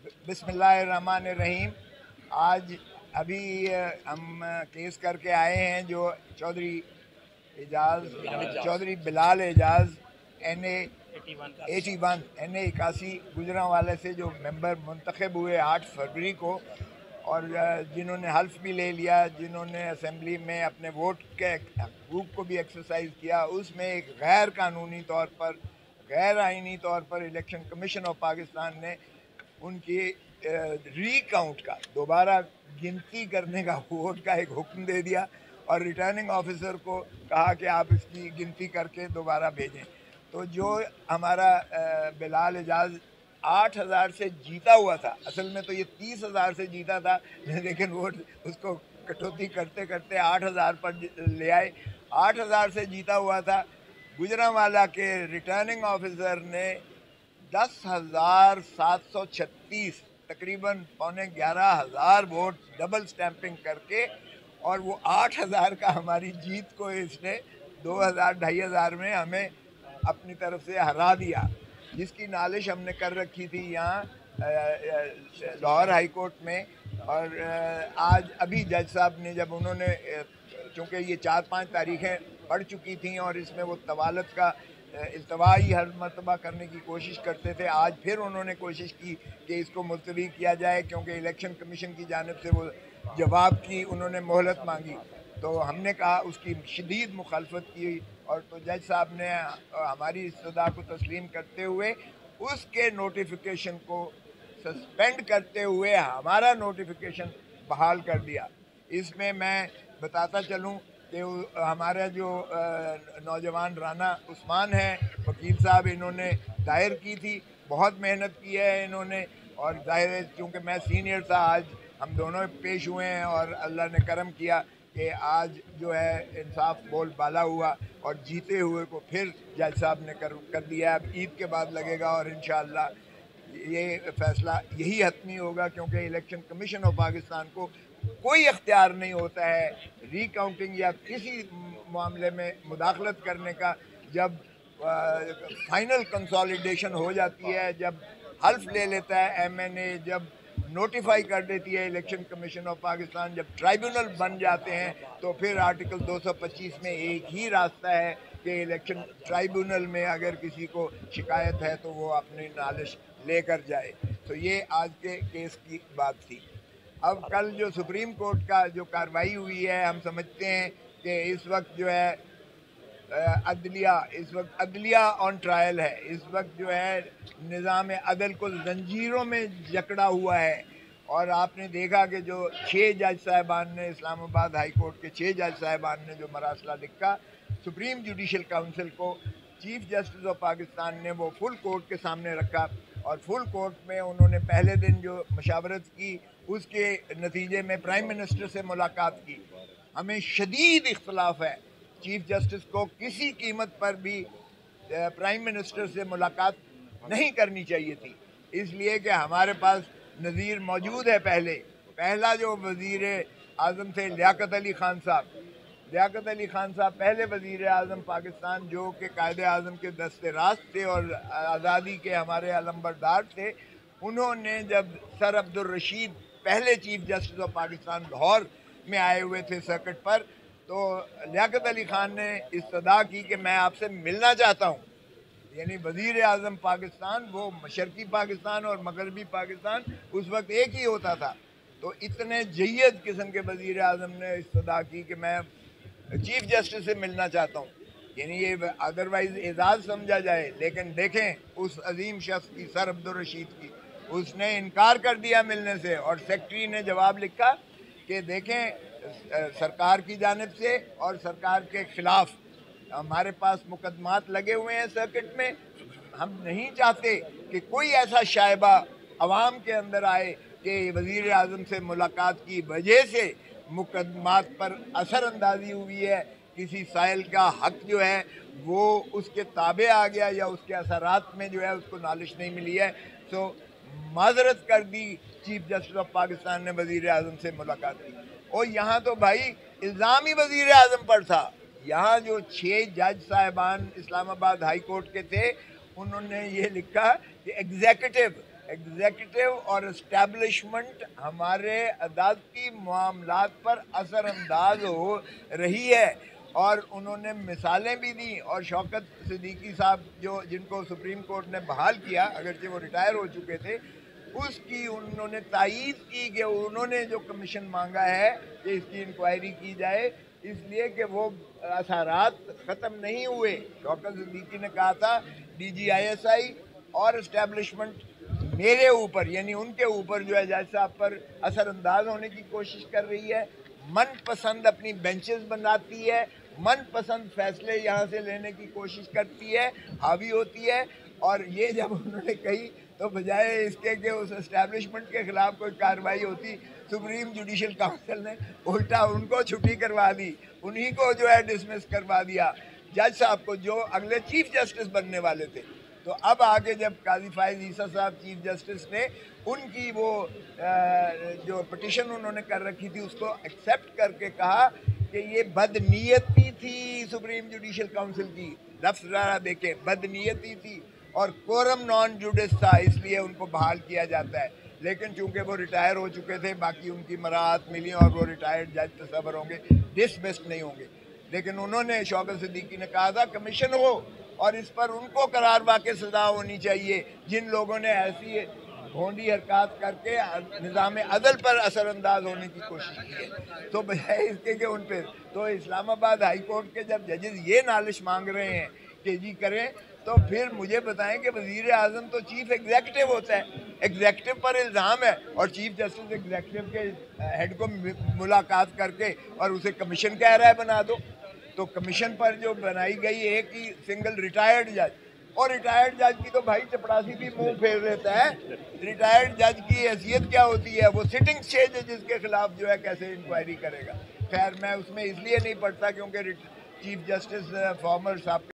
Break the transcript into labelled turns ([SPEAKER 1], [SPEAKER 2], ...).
[SPEAKER 1] बिस्मिल्लाहिर्रहमानिर्रहीम। आज अभी हम केस करके आए हैं जो चौधरी बिलाल एजाज NA 81 NA 81 गुजरांवाले से जो मेंबर मुंतखब हुए 8 फरवरी को, और जिन्होंने हल्फ भी ले लिया, जिन्होंने असेंबली में अपने वोट के हकूक़ को भी एक्सरसाइज किया, उसमें एक गैर कानूनी तौर पर, गैर आइनी तौर पर इलेक्शन कमीशन ऑफ पाकिस्तान ने उनकी रीकाउंट का, दोबारा गिनती करने का, वोट का एक हुक्म दे दिया और रिटर्निंग ऑफिसर को कहा कि आप इसकी गिनती करके दोबारा भेजें। तो जो हमारा बिलाल एजाज 8,000 से जीता हुआ था, असल में तो ये 30,000 से जीता था, लेकिन वोट उसको कटौती करते करते 8,000 पर ले आए। 8,000 से जीता हुआ था। गुजरांवाला के रिटर्निंग ऑफिसर ने 10,736 तकरीबन 11,500 वोट डबल स्टैंपिंग करके, और वो 8,000 का हमारी जीत को इसने 2,000-2,500 में हमें अपनी तरफ से हरा दिया, जिसकी नालिश हमने कर रखी थी यहाँ लाहौर हाई कोर्ट में। और आज अभी जज साहब ने, जब उन्होंने, चूँकि ये 4-5 तारीखें पढ़ चुकी थी और इसमें वो तवालत का इल्तवा ही हर मरतबा करने की कोशिश करते थे, आज फिर उन्होंने कोशिश की कि इसको मुलतवी किया जाए, क्योंकि इलेक्शन कमीशन की जानिब से वो जवाब की उन्होंने मोहलत मांगी। तो हमने कहा, उसकी शदीद मुखालफत की, और तो जज साहब ने हमारी इस्तदा को तस्लीम करते हुए उसके नोटिफिकेशन को सस्पेंड करते हुए हमारा नोटिफिकेशन बहाल कर दिया। इसमें मैं बताता चलूँ कि हमारा जो नौजवान राना उस्मान है, वकील साहब, इन्होंने दायर की थी, बहुत मेहनत की है इन्होंने, और जाहिर है क्योंकि मैं सीनियर था, आज हम दोनों पेश हुए हैं और अल्लाह ने करम किया कि आज जो है इंसाफ बोल बाला हुआ और जीते हुए को फिर जज साहब ने कर दिया। अब ईद के बाद लगेगा और इंशाअल्लाह ये फ़ैसला यही हतमी होगा, क्योंकि इलेक्शन कमीशन ऑफ पाकिस्तान को कोई इख्तियार नहीं होता है रीकाउंटिंग या किसी मामले में मुदाखलत करने का। जब फाइनल कंसोलिडेशन हो जाती है, जब हल्फ ले लेता है MNA, जब नोटिफाई कर देती है इलेक्शन कमीशन ऑफ पाकिस्तान, जब ट्राइब्यूनल बन जाते हैं, तो फिर आर्टिकल 225 में एक ही रास्ता है कि इलेक्शन ट्राइब्यूनल में अगर किसी को शिकायत है तो वो अपनी नालिश लेकर जाए। तो ये आज के केस की बात थी। अब कल जो सुप्रीम कोर्ट का जो कार्रवाई हुई है, हम समझते हैं कि इस वक्त जो है अदलिया ऑन ट्रायल है। इस वक्त जो है निज़ाम अदल को जंजीरों में जकड़ा हुआ है। और आपने देखा कि जो 6 जज साहिबान ने, इस्लामाबाद हाई कोर्ट के 6 जज साहिबान ने जो मरासला लिखा सुप्रीम जुडिशल काउंसिल को, चीफ जस्टिस ऑफ पाकिस्तान ने वो फुल कोर्ट के सामने रखा, और फुल कोर्ट में उन्होंने पहले दिन जो मशावरत की, उसके नतीजे में प्राइम मिनिस्टर से मुलाकात की। हमें शदीद इख्तलाफ है, चीफ जस्टिस को किसी कीमत पर भी प्राइम मिनिस्टर से मुलाकात नहीं करनी चाहिए थी, इसलिए कि हमारे पास नज़ीर मौजूद है। पहला जो वज़ीर आज़म थे लियाकत अली ख़ान साहब, लियाकत अली ख़ान साहब पहले वज़ीर आज़म पाकिस्तान, जो कि कायदे आज़म के दस्ते रास्त थे और आज़ादी के हमारे अलंबरदार थे। उन्होंने जब सर अब्दुल रशीद पहले chief justice of Pakistan Lahore में आए हुए थे सर्किट पर, तो लियाकत अली ख़ान ने इस्तदा की कि मैं आपसे मिलना चाहता हूँ। यानी वज़ीर आज़म पाकिस्तान, वो मशरक़ी पाकिस्तान और मगरबी पाकिस्तान उस वक्त एक ही होता था। तो इतने जय्यद किस्म के वज़ीर आज़म ने इस्तदा की कि मैं चीफ जस्टिस से मिलना चाहता हूँ। यानी ये अदरवाइज़ एजाज़ समझा जाए, लेकिन देखें उस अजीम शख्स की, सर अब्दुल रशीद की, उसने इनकार कर दिया मिलने से, और सेक्रेटरी ने जवाब लिखा कि देखें सरकार की जानिब से और सरकार के ख़िलाफ़ हमारे पास मुकदमात लगे हुए हैं सर्किट में। हम नहीं चाहते कि कोई ऐसा शायबा अवाम के अंदर आए कि वज़ीर आज़म से मुलाकात की वजह से मुकदमात पर असर अंदाजी हुई है, किसी साइल का हक जो है वो उसके ताबे आ गया या उसके असरात में जो है उसको नालिश नहीं मिली है। तो माजरत कर दी चीफ जस्टिस ऑफ पाकिस्तान ने वज़ीर आज़म से मुलाकात की। और यहाँ तो भाई इल्ज़ाम ही वज़ीर आज़म पर था। यहाँ जो 6 जज साहिबान इस्लामाबाद हाई कोर्ट के थे, उन्होंने ये लिखा कि एग्जीक्यूटिव और इस्टेब्लिशमेंट हमारे अदालती मामलात पर असर अंदाज हो रही है, और उन्होंने मिसालें भी दी। और शौकत सिद्दीकी साहब जिनको सुप्रीम कोर्ट ने बहाल किया, अगरचे वो रिटायर हो चुके थे, उसकी उन्होंने तायीद की कि उन्होंने जो कमीशन मांगा है कि इसकी इंक्वायरी की जाए, इसलिए कि वो असरात ख़त्म नहीं हुए। शौकत सिद्दीकी ने कहा था DGISI और इस्टेब्लिशमेंट मेरे ऊपर यानी उनके ऊपर जो है जज साहब पर असरअंदाज होने की कोशिश कर रही है, मन पसंद अपनी बेंचेस बनाती है, मन पसंद फैसले यहाँ से लेने की कोशिश करती है, हावी होती है। और ये जब उन्होंने कही तो बजाय इसके कि उस इस्टेब्लिशमेंट के ख़िलाफ़ कोई कार्रवाई होती, सुप्रीम जुडिशल काउंसिल ने उल्टा उनको छुट्टी करवा दी, उन्हीं को जो है डिसमिस करवा दिया, जज साहब को जो अगले चीफ जस्टिस बनने वाले थे। तो अब आगे जब काजी फाइज ईसा साहब चीफ जस्टिस ने उनकी वो जो पिटिशन उन्होंने कर रखी थी उसको एक्सेप्ट करके कहा कि ये बदनीयती थी सुप्रीम जुडिशल काउंसिल की, लफ्ज़ ज़रा देखें, बदनीयती थी और कोरम नॉन जुडिस था, इसलिए उनको बहाल किया जाता है। लेकिन चूंकि वो रिटायर हो चुके थे, बाकी उनकी मराहत मिली और वो रिटायर्ड जज तस्वर होंगे, डिसमिस्ड नहीं होंगे। लेकिन उन्होंने, शौकत सिद्दीकी ने कहा था कमीशन हो और इस पर उनको करार वाक़ई सज़ा होनी चाहिए जिन लोगों ने ऐसी भोंडी हरकत करके निज़ाम अदल पर असरअंदाज होने की कोशिश की है। तो बजाय इसके कि उन पर, तो इस्लामाबाद हाई कोर्ट के जब जजेस ये नालिश मांग रहे हैं कि जी करें, तो फिर मुझे बताएं कि वज़ीर आज़म तो चीफ एग्जीक्यूटिव होता है, एग्जीक्यूटिव पर इल्ज़ाम है और चीफ जस्टिस एग्जीक्यूटिव के हेड को मुलाकात करके और उसे कमीशन कह रहा है बना दो। तो कमीशन पर जो बनाई गई एक ही सिंगल रिटायर्ड जज, और रिटायर्ड जज की तो भाई चपड़ासी भी मुंह फेर लेता है। रिटायर्ड जज की हैसियत क्या होती है, वो सिटिंग स्टेज है जिसके खिलाफ जो है कैसे इंक्वायरी करेगा। खैर मैं उसमें इसलिए नहीं पढ़ता क्योंकि चीफ जस्टिस फॉर्मर साहब